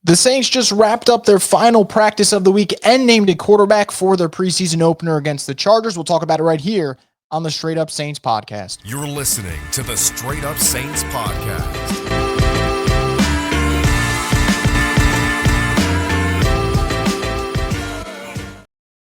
The Saints just wrapped up their final practice of the week and named a quarterback for their preseason opener against the Chargers. We'll talk about it right here on the Straight Up Saints podcast. You're listening to the Straight Up Saints podcast.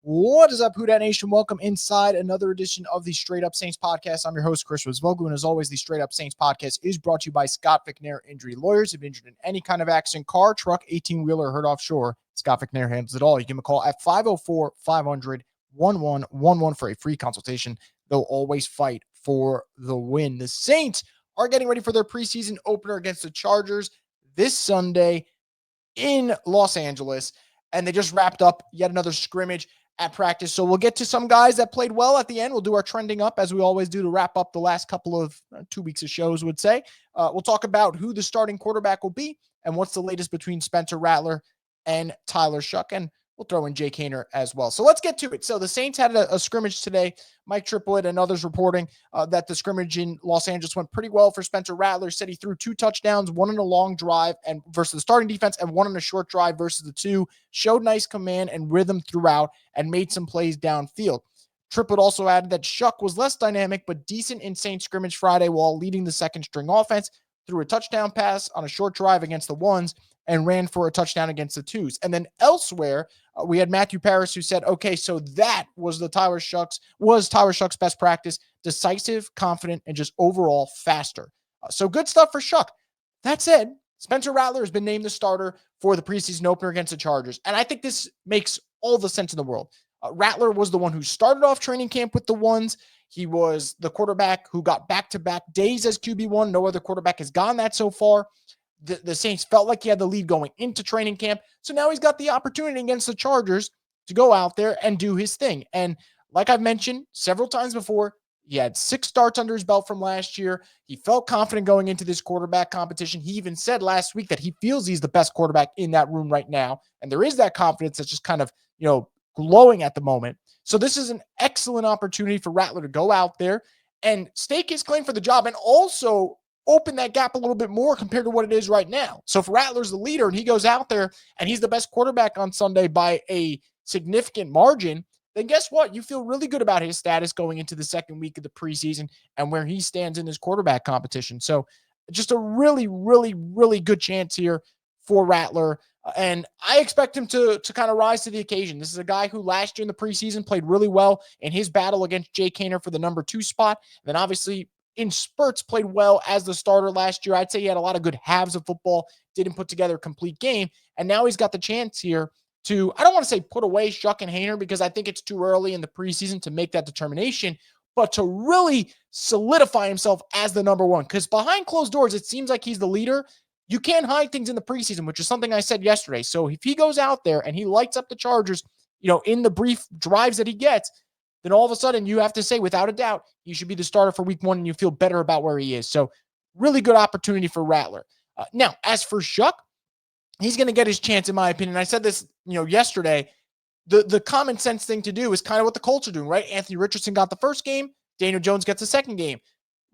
What is up, Who Dat Nation? Welcome inside another edition of the Straight Up Saints podcast. I'm your host, Chris Vogel, and as always, the Straight Up Saints podcast is brought to you by Scott Vicknair Injury Lawyers. If you're injured in any kind of accident, car, truck, 18-wheeler, or hurt offshore, Scott Vicknair handles it all. You give him a call at 504-500-1111 for a free consultation. They'll always fight for the win. The Saints are getting ready for their preseason opener against the Chargers this Sunday in Los Angeles, and they just wrapped up yet another scrimmage at practice. So we'll get to some guys that played well at the end. We'll do our trending up as we always do to wrap up the last couple of 2 weeks of shows, would say. We'll talk about who the starting quarterback will be and what's the latest between Spencer Rattler and Tyler Shough. And we'll throw in Jake Haener as well. So let's get to it. So the Saints had a scrimmage today. Mike Triplett and others reporting that the scrimmage in Los Angeles went pretty well for Spencer Rattler. Said he threw 2 touchdowns, one in a long drive and versus the starting defense and one in a short drive versus the 2. Showed nice command and rhythm throughout and made some plays downfield. Triplett also added that Shough was less dynamic but decent in Saints scrimmage Friday while leading the second string offense. Threw a touchdown pass on a short drive against the 1s and ran for a touchdown against the 2s. And then elsewhere, we had Matthew Paris who said, okay, so that was Tyler Shough's best practice, decisive, confident, and just overall faster. So good stuff for Shough. That said, Spencer Rattler has been named the starter for the preseason opener against the Chargers. And I think this makes all the sense in the world. Rattler was the one who started off training camp with the 1s. He was the quarterback who got back-to-back days as QB1. No other quarterback has gotten that so far. The Saints felt like he had the lead going into training camp. So now he's got the opportunity against the Chargers to go out there and do his thing. And like I've mentioned several times before, he had 6 starts under his belt from last year. He felt confident going into this quarterback competition. He even said last week that he feels he's the best quarterback in that room right now. And there is that confidence that's just kind of, glowing at the moment. So this is an excellent opportunity for Rattler to go out there and stake his claim for the job and also open that gap a little bit more compared to what it is right now. So if Rattler's the leader and he goes out there and he's the best quarterback on Sunday by a significant margin, then guess what? You feel really good about his status going into the second week of the preseason and where he stands in this quarterback competition. So just a really, really, really good chance here for Rattler. And I expect him to kind of rise to the occasion. This is a guy who last year in the preseason played really well in his battle against Jake Haener for the number 2 spot. And then obviously in spurts played well as the starter last year. I'd say he had a lot of good halves of football, didn't put together a complete game. And now he's got the chance here to, I don't want to say put away Shough and Haener because I think it's too early in the preseason to make that determination, but to really solidify himself as the number 1. Because behind closed doors, it seems like he's the leader. You can't hide things in the preseason, which is something I said yesterday. So if he goes out there and he lights up the Chargers, in the brief drives that he gets, then all of a sudden you have to say, without a doubt, he should be the starter for week 1 and you feel better about where he is. So really good opportunity for Rattler. Now, as for Shough, he's going to get his chance, in my opinion. I said this, yesterday. The common sense thing to do is kind of what the Colts are doing, right? Anthony Richardson got the first game. Daniel Jones gets the second game.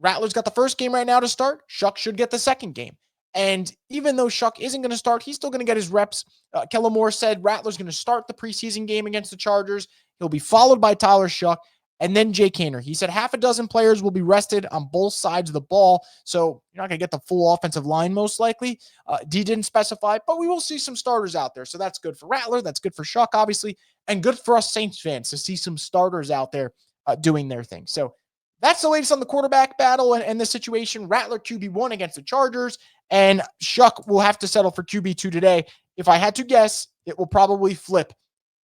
Rattler's got the first game right now to start. Shough should get the second game. And even though Shough isn't going to start, he's still going to get his reps. Kellen Moore said Rattler's going to start the preseason game against the Chargers. He'll be followed by Tyler Shough and then Jake Haener. He said half a dozen players will be rested on both sides of the ball. So you're not going to get the full offensive line most likely. D didn't specify, but we will see some starters out there. So that's good for Rattler. That's good for Shough, obviously, and good for us Saints fans to see some starters out there doing their thing. So that's the latest on the quarterback battle and the situation. Rattler QB1 against the Chargers, and Shough will have to settle for QB2 today. If I had to guess, it will probably flip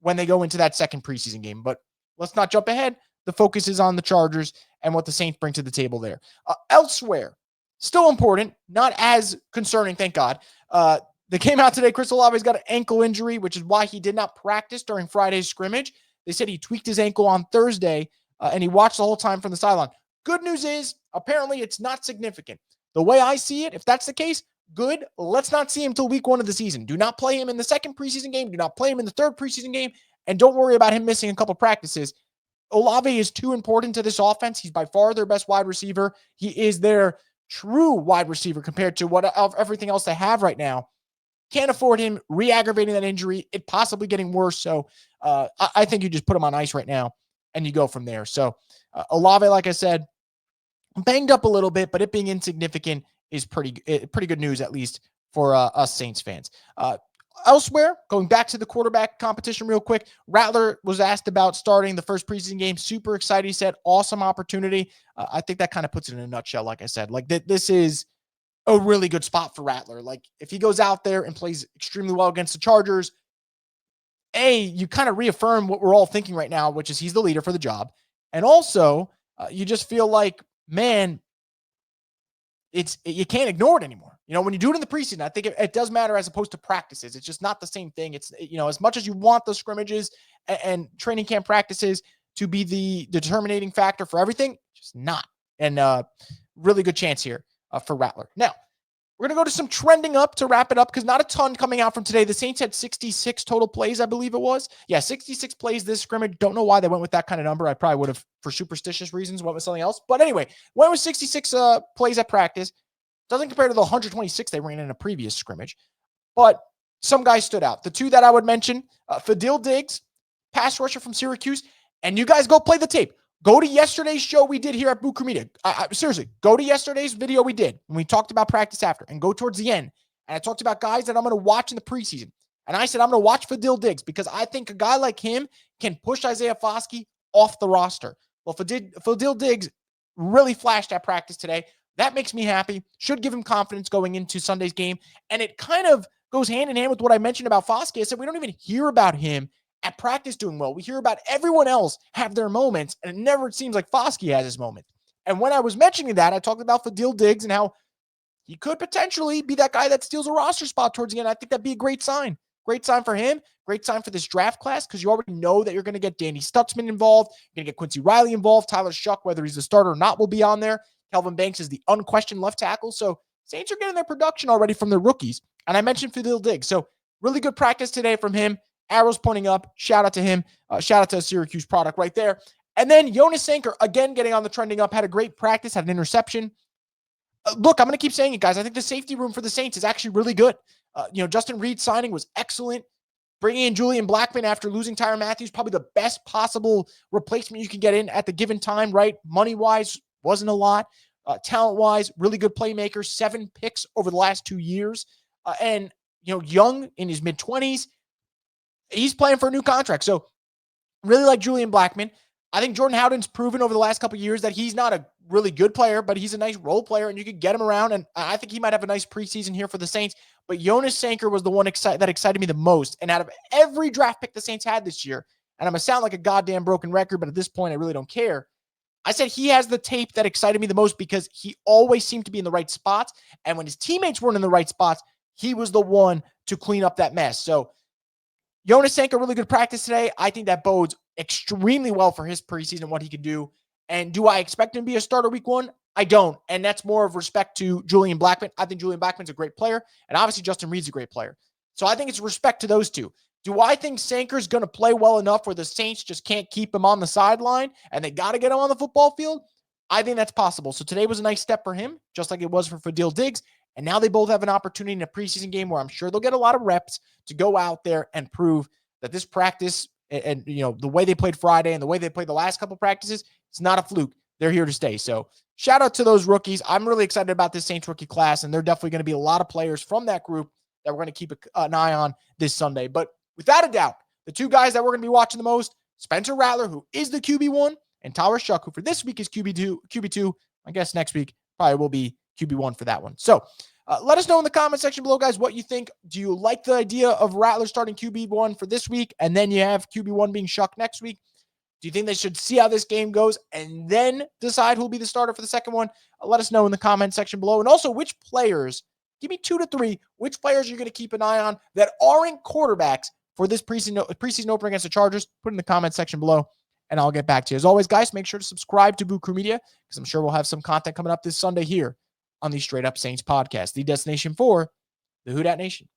when they go into that second preseason game. But let's not jump ahead. The focus is on the Chargers and what the Saints bring to the table there. Elsewhere, still important, not as concerning, thank God. They came out today. Chris Olave's got an ankle injury, which is why he did not practice during Friday's scrimmage. They said he tweaked his ankle on Thursday, and he watched the whole time from the sideline. Good news is, apparently it's not significant. The way I see it, if that's the case, good. Let's not see him until week 1 of the season. Do not play him in the second preseason game. Do not play him in the third preseason game. And don't worry about him missing a couple practices. Olave is too important to this offense. He's by far their best wide receiver. He is their true wide receiver compared to everything else they have right now. Can't afford him re-aggravating that injury, it possibly getting worse. So I think you just put him on ice right now and you go from there. So Olave, like I said, banged up a little bit, but it being insignificant is pretty good news, at least for us Saints fans. Elsewhere, going back to the quarterback competition real quick, Rattler was asked about starting the first preseason game. Super excited. He said, awesome opportunity. I think that kind of puts it in a nutshell. Like I said, like this is a really good spot for Rattler. Like if he goes out there and plays extremely well against the Chargers, you kind of reaffirm what we're all thinking right now, which is he's the leader for the job. And also you just feel like, man, you can't ignore it anymore. When you do it in the preseason, I think it does matter as opposed to practices. It's just not the same thing. It's, as much as you want the scrimmages and training camp practices to be the determining factor for everything, just not. And really good chance here for Rattler. Now, we're going to go to some trending up to wrap it up because not a ton coming out from today. The Saints had 66 total plays, I believe it was. Yeah, 66 plays this scrimmage. Don't know why they went with that kind of number. I probably would have, for superstitious reasons, went with something else. But anyway, went with 66 plays at practice. Doesn't compare to the 126 they ran in a previous scrimmage. But some guys stood out. The two that I would mention, Follw Diggs, pass rusher from Syracuse. And you guys go play the tape. Go to yesterday's show we did here at Buku Media. Seriously, go to yesterday's video we did when we talked about practice after and go towards the end. And I talked about guys that I'm going to watch in the preseason. And I said, I'm going to watch Follw Diggs because I think a guy like him can push Isaiah Foskey off the roster. Well, Follw Diggs really flashed at practice today. That makes me happy. Should give him confidence going into Sunday's game. And it kind of goes hand in hand with what I mentioned about Foskey. I said, we don't even hear about him at practice doing well. We hear about everyone else have their moments, and it never seems like Foskey has his moment. And when I was mentioning that, I talked about Follw Diggs and how he could potentially be that guy that steals a roster spot towards the end. I think that'd be a great sign. Great sign for him. Great sign for this draft class because you already know that you're going to get Danny Stutzman involved. You're going to get Quincy Riley involved. Tyler Shuck, whether he's the starter or not, will be on there. Kelvin Banks is the unquestioned left tackle. So Saints are getting their production already from their rookies. And I mentioned Follw Diggs. So really good practice today from him. Arrows pointing up. Shout out to him. Shout out to a Syracuse product right there. And then Jonas Sanker, again, getting on the trending up, had a great practice, had an interception. Look, I'm going to keep saying it, guys. I think the safety room for the Saints is actually really good. Justin Reed's signing was excellent. Bringing in Julian Blackmon after losing Tyrann Mathieu, probably the best possible replacement you can get in at the given time, right? Money-wise, wasn't a lot. Talent-wise, really good playmaker. 7 picks over the last 2 years. And young in his mid-20s. He's playing for a new contract. So really like Julian Blackmon. I think Jordan Howden's proven over the last couple of years that he's not a really good player, but he's a nice role player and you could get him around. And I think he might have a nice preseason here for the Saints. But Jonas Sanker was the one that excited me the most. And out of every draft pick the Saints had this year, and I'm going to sound like a goddamn broken record, but at this point, I really don't care. I said he has the tape that excited me the most because he always seemed to be in the right spots. And when his teammates weren't in the right spots, he was the one to clean up that mess. So Jonas Sanker, really good practice today. I think that bodes extremely well for his preseason, what he can do. And do I expect him to be a starter week 1? I don't. And that's more of respect to Julian Blackmon. I think Julian Blackmon's a great player. And obviously Justin Reed's a great player. So I think it's respect to those two. Do I think Sanker's going to play well enough where the Saints just can't keep him on the sideline and they got to get him on the football field? I think that's possible. So today was a nice step for him, just like it was for Follw Diggs. And now they both have an opportunity in a preseason game where I'm sure they'll get a lot of reps to go out there and prove that this practice and the way they played Friday and the way they played the last couple practices, it's not a fluke. They're here to stay. So shout out to those rookies. I'm really excited about this Saints rookie class, and they're definitely going to be a lot of players from that group that we're going to keep an eye on this Sunday. But without a doubt, the two guys that we're going to be watching the most, Spencer Rattler, who is the QB1, and Tyler Shuck, who for this week is QB2. I guess next week probably will be QB1 for that one. So let us know in the comment section below, guys, what you think. Do you like the idea of Rattler starting QB1 for this week, and then you have QB1 being Shuck next week? Do you think they should see how this game goes and then decide who'll be the starter for the second one? Let us know in the comment section below. And also, which players, give me 2 to 3, which players you're going to keep an eye on that aren't quarterbacks for this preseason opener against the Chargers? Put in the comment section below, and I'll get back to you. As always, guys, make sure to subscribe to Buku Media because I'm sure we'll have some content coming up this Sunday here on the Straight Up Saints podcast, the destination for the Who Dat Nation.